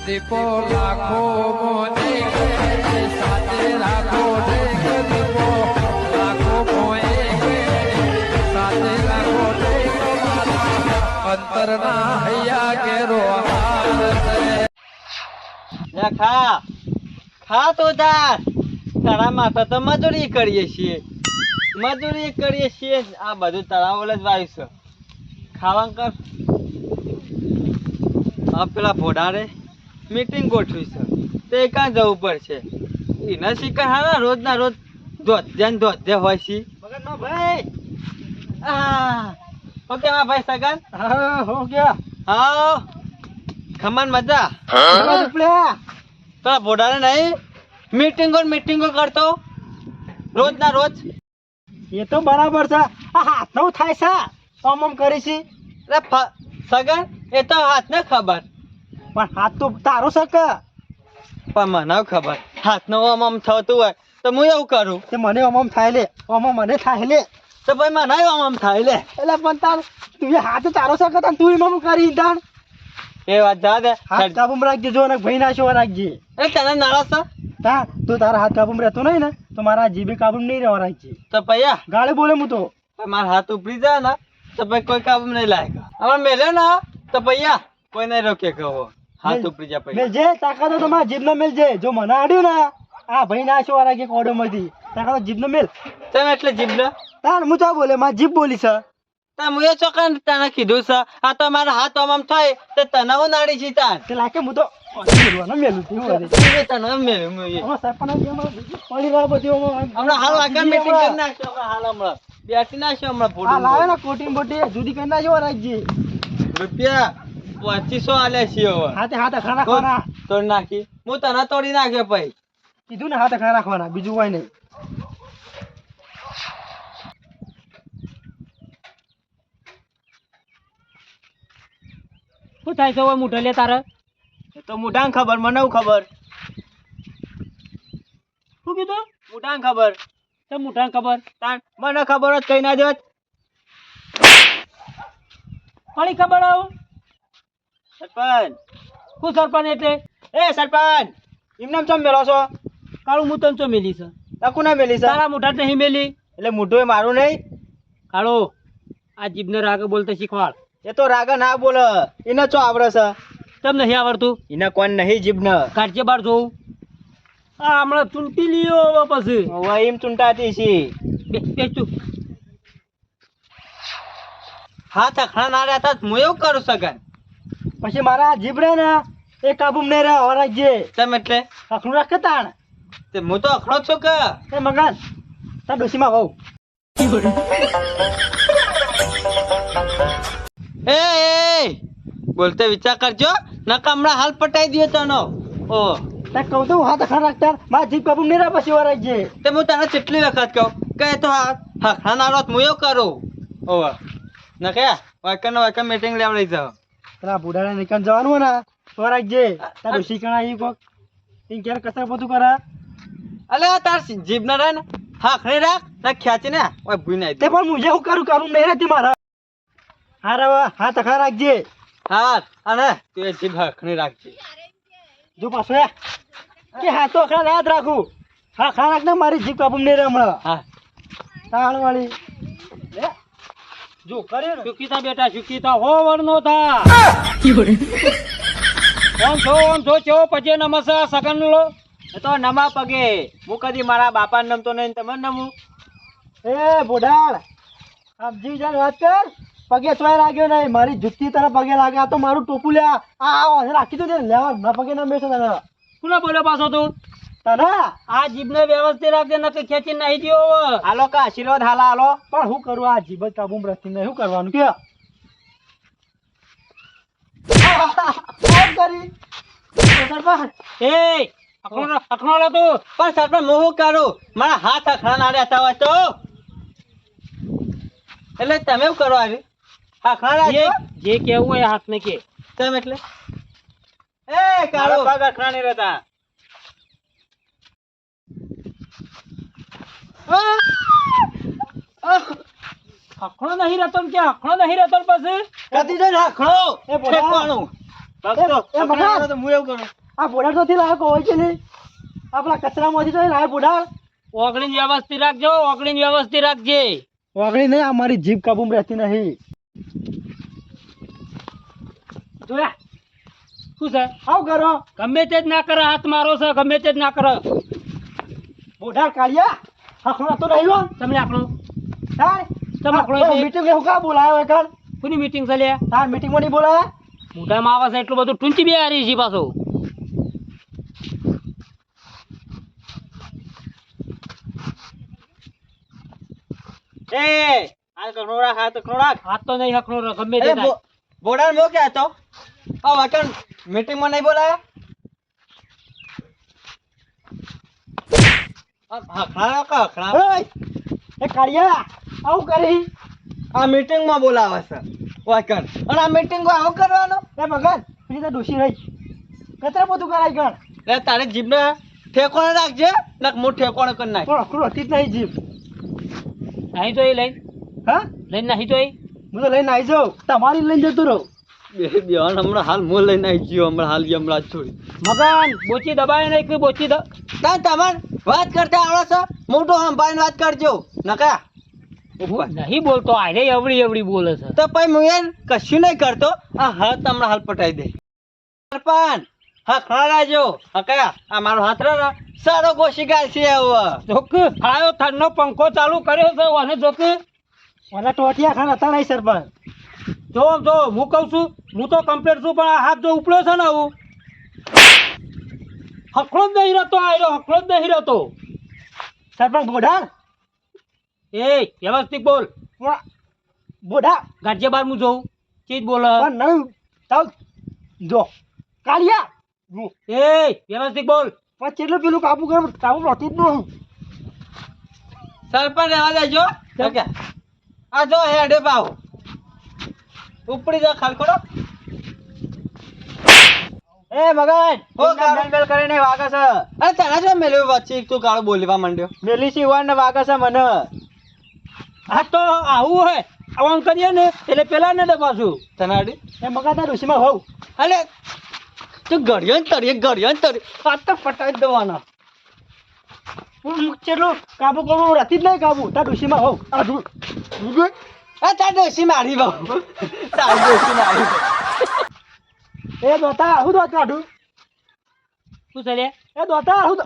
દીપો લાખો મોને સાથે રાખો દીપો લાખો મોએ સાથે રાખો અંતરના હૈયા કેરો ખા ખા તો તારા માટે તો મજૂરી કરીએ છીએ આ બધું તારા ઓલે જ વાયુ છે ખાવા કર આ પેલા ભોડારે મીટિંગ ગોઠવી છે તે ક્યાં જવું પડશે એના શિકાર હારા રોજના રોજ ધોધે હોય છે ભાઈ ઓકે માં ભાઈ સગન હા હો ગયા હા ખમણ મજા પેલા ભોડારે નહીં મીટિંગો કરતો રોજના રોજ એ તો બરાબર છે આ હાથનું થાય છે આમ કરી છે સગન એ તો હાથને ખબર પણ હાથ તો તારો છે કે પણ મને ખબર હાથનો આમ થતું હોય તો હું એવું કરું તે મને આમ થાય લે આમ મને થાય લે તો ભાઈ મને આમ થાય લે એટલે પણ તાર તું હાથ તારો છે કે તું એમ કરી તાણ એ વાત જા દે હાથ કાબુમાં રાખજે જો ને ભાઈ ના શો રાખજે એ તને નારાજ છે તા તું તારા હાથ કાબુમાં રહેતો નહીં ને તો મારા જીબી કાબુમાં નહીં રહેવા રાખજે તો પૈયા ગાળે બોલે હું તો મારા હાથ ઉપડી જાય ને તો ભાઈ કોઈ કાબુ નહીં લાગે હવે મેલ્યો ને તો પૈયા કોઈ નહીં રોકે કહો હાથ ઉપડી જાય પૈયા મેલજે તાકાત તો મારા જીભનો મેલજે જો મને આડ્યું ને આ ભાઈ ના શો રાખજે કોડો માંથી તાકાત જીભનો મેલ તમે એટલે જીભ ને તાણ હું તો બોલે મારી જીભ બોલી છે હું એ ચોકન તને કીધું છે આ તો મારા હાથ આમ થાય તો તને હું નાડી છે તાન તે લાગે હું તો મેલું તને મેલું હમણાં હાલ આગળ મીટિંગ કરી નાખશો હાલ હમણાં બેસી નાખશો હમણાં લાવે ને કોટી બોટી જુદી કરી નાખજો રાખજી રૂપિયા 2500 આલ્યા છીએ હવે હાથે હાથે ખા રાખવાના તોડી નાખી હું તને તોડી નાખ્યો ભાઈ કીધું ને હાથે ખા રાખવાના બીજું કોઈ નહીં શું થાય છે મોઢા લે તારે એ તો મોઢાને ખબર મને ખબર શું કીધું મોઢાને ખબર તો મોઢાને ખબર તાણ મને ખબર જ કઈ ના દેત કોની ખબર આવું સરપંચ શું સરપંચ એટલે એ સરપંચ એમ નામ ચમ મેલો છો કાળું હું તને ચો મેલી છે તાકુ ના મેલી છે તારા મોઢા નહીં મેલી એટલે મોઢું એ મારું નહીં કાળો આ જીભને રાગ બોલતા શીખવાડ એ તો રાગા ના બોલે એને ચો આવડે છે કેમ નહીં આવડતું એને કોણ નહીં જીભ ને કાઢજે બાર જોઉં આ હમણાં ચૂંટી લીયો હવે પછી હવે એમ ચૂંટાતી છે તું હાથ અખણા ના રહેતા હું એવું કરું સગન પછી મારા જીભ રે ને એ કાબુ નહીં રહે રાખજે તેમ એટલે અખણું રાખ તાણ તે હું તો અખણો છું કે એ મગન તાર ડોસીમાં હોઉં એ બોલતે વિચાર કરજો નકા હમણાં હાલ પટાઈ દયો તનો ઓ તાર કહું તો હાથ અખણા રાખતા મારા જીભ કાબુ નહીં રહે પછી રાખજે તે હું તને કેટલી વખત કહું કે તો અખણા ના રોત હું એવું કરું ઓ ના કયા વાયકન મીટિંગ લેવડાઈ જાવ પેલા બુડાને નીકળ જવાનું ને તો રાખજે તાર ડોસી કણા ઈ કોક ઈ કેર કસર બધું કરે અલે તાર જીભ ના રહે ને હાખડી રાખ ના ખેંચી ને ઓય ભૂઈ નાઈ તે પણ હું એવું કરું નહીં રહેતી મારા હારે હાથ અખા રાખજે હા અને તું એ જીભ હાખડી રાખજે જો પાછો કે હાથ તો અખા યાદ રાખું હા ખા રાખ ને મારી જીભ કાબુ નહીં રહે હમણાં હા તાળ વાળી જો કર્યો ને સુકીતા બેટા સુકીતા હો વરનો થા ઓમ છો ચો પછી નમસા સગન લો એ તો નમા પગે હું કદી મારા બાપા નમતો નહીં તમે નમું એ બોડાળ આપ જીવ જાન વાત કર પગે ચોય લાગ્યો નહીં મારી જુત્તી તને પગે લાગે આ તો મારું ટોપું લે આ રાખી દો લેવા ના પગે ના બેસો તને કોને બોલ્યો પાછો તું તને આ જીભને વ્યવસ્થિત રાખજે નકે ખેંચી નહીં દ્યો હાલો કા આશીર્વાદ હાલા હાલો પણ હું કરું આ જીભ જ કાબુ રખી નહીં શું કરવાનું કે એ અખણો લો તું પણ સરપંચ હું શું કરું મારા હાથ અખણા ના રહેતા હોય તો એટલે તમે શું કરો આવી અખણા રાખજો જે કેવું હોય હાથ ને કે તમે એટલે એ કાળો પગ અખણા નહીં રહેતા હખણો નહીં રહેતો કે હખણો નહીં રહેતો પછી કદી જો હખણો એ ઠેકવાનું એ મગન તો હું એવું કરું આ બોડાર તો થી લાયો હોય છે ને આપણા કચરામાંથી તો લાયો બોડાર ઓગળીને વ્યવસ્થિત રાખજો ઓગળીને વ્યવસ્થિત રાખજે વાગડી નહીં આ મારી જીભ કાબૂમાં રહેતી નહીં જોયા શું છે આવ કરો ગમે તે જ ના કરે હાથ મારો છે ગમે તે જ ના કરે બોડાર કાઢ્યા હખણો તો નહીં લો તમને આપણો તાર તમે હખણો એટલે મીટિંગ હું કા બોલાયો એકણ કોની મીટિંગ છે લ્યા તાર મીટિંગમાં નહીં બોલાયા મોઢામાં આવે છે એટલું બધું ટૂંચી બે હારી છે પાછો એ આ કખણો રાખ આ કખણો રાખ હાથ તો નહીં હકણો રહે, ગમે તે થાય. બોડાર મો ક્યાં હતો આ વાકણ મીટિંગમાં નહીં બોલાયા એ કાળિયા આવું કરી આ મીટિંગમાં બોલાવે છે વાકણ અને આ મીટિંગમાં આવું કરવાનો એ મગન પેલી તો ડોશી રહી કચરા બધું કરાય ગણ એ તારે જીભને ઠેકોણે રાખજે નક મો ઠેકોણે કરી નાખ પણ અકડું હતી જ નહીં જીભ નહીં તો એ લઈને હા લઈને નહીં તો એ હું તો લઈને આવી જાઉં તમારી લઈને જતો રહું બેન હમણાં હાલ મો લઈને આવી ગયો હમણાં જ છોડી મગન બોચી દબાય નહીં કે બોચી તમાર વાત કરતા આવડે છે મોટો સંભાળીને વાત કરજો નકા નહીં બોલતો આરે અવળી અવળી બોલે છે તો પછી હું યાર કશું નહીં કરતો આ હાથ હમણાં હાલ પટાઈ દે સરપંચ હા ખરા રાજો હકા આ મારો હાથ રહ્યો ને સારો ગોશી ગાલ છે હવે જોક આયો ઠંડો પંખો ચાલુ કર્યો છે અને જોક મને ટોટિયા ખાન હતા નહીં સરપંચ જો જો હું કહું છું હું તો કમ્પ્લીટ છું પણ આ હાથ જો ઉપડ્યો છે ને હું હકડો જ નહીં રહેતો આયરો હકડો જ નહીં રહેતો સરપંચ બોઢા એ વ્યવસ્થિત બોલ બોઢા ગાજે બાર હું જોઉં ચીજ બોલે પણ નહીં તાવ જો કાળિયા એ વ્યવસ્થિત બોલ પણ કેટલું પેલું કાબુ કર કાબુ રોતી જ નહીં સરપંચ રહેવા દેજો આ જો હેડે પાવ ઉપડી જા ખાલખોડો એ મગન હો મેલ કરીને વાગે છે અરે તને જો મેલ્યો વચ્ચે તું કાળો બોલવા માંડ્યો મેલી સિવાન ને વાગે છે મને આ તો આવું હે આમ કરીએ ને એટલે પેલા ને દબાશું તનાડી એ મગન તાર ઋષિમાં હોવ અલે તું ગળ્યો ને તરી આ તો પટાઈ દેવાના હું ચેટલું કાબુ કરવું રહેતી જ નહીં કાબુ તાર ઋષિમાં હોવ આ ધૂળ તાર ડોસી મારી બહુ તાર ડોસી મારી એ દોતા હું દોત કાઢું શું છે લે એ દોતા હું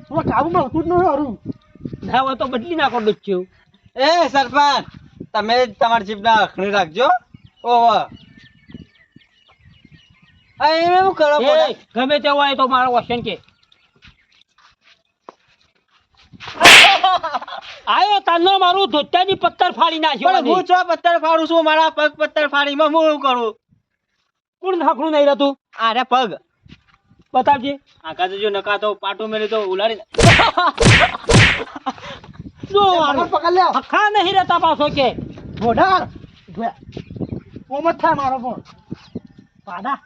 હું કાબુમાં હતું જ નહીં હરું ના હોય તો બદલી નાખો ડુચ્યું એ સરપંચ તમે તમારી જીભના અખણી રાખજો ઓહો આ એવું કરો એ ગમે તે હોય તો મારો ક્વેશ્ચન કે આયો તાનો મારું ધોતિયાની પત્તર ફાડી નાખ્યો પણ હું ચો પત્તર ફાડું છું મારા પગ પત્તર ફાડીમાં હું એવું કરું કોણ હાકડું નહીં રહેતું આરે પગ બતાવજે આકા જો નકા તો પાટો મેલી તો ઉલાડી જો પકડ લે હખા નહીં રહેતા પાછો કે ઘોડા ઓમત થાય મારો ફોન પાડા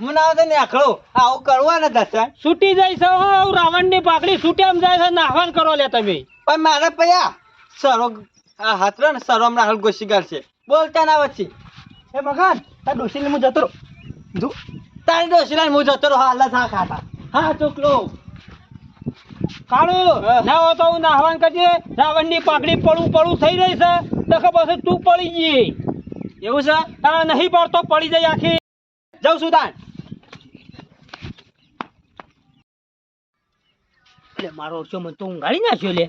મને આવે ને આખડો આવું કરવા ને દર્શન છૂટી જાય છે હો રાવણની પાકડી છૂટે એમ જાય છે નાહવાન કરો લે તમે પણ મારે પયા સરો આ હાથ ને સરો હમણાં હાલ ગોશીગાર છે બોલતા ના વચ્ચે એ મગન તાર ડોસી ને હું જતો રહો જો તારી ડોસી ને હું જતો રહો હાલ થા ખાતા હા ચોકલો કાળુ ના હો તો હું નાહવાન કરજે રાવણની પાકડી પડું થઈ રહી છે નકર પછી તું પડી જઈ એવું છે તારા નહીં પડતો પડી જાય આખી જાઉં છું તાન એટલે મારો ઓછો મને તો ઊંઘાડી નાખ્યો લે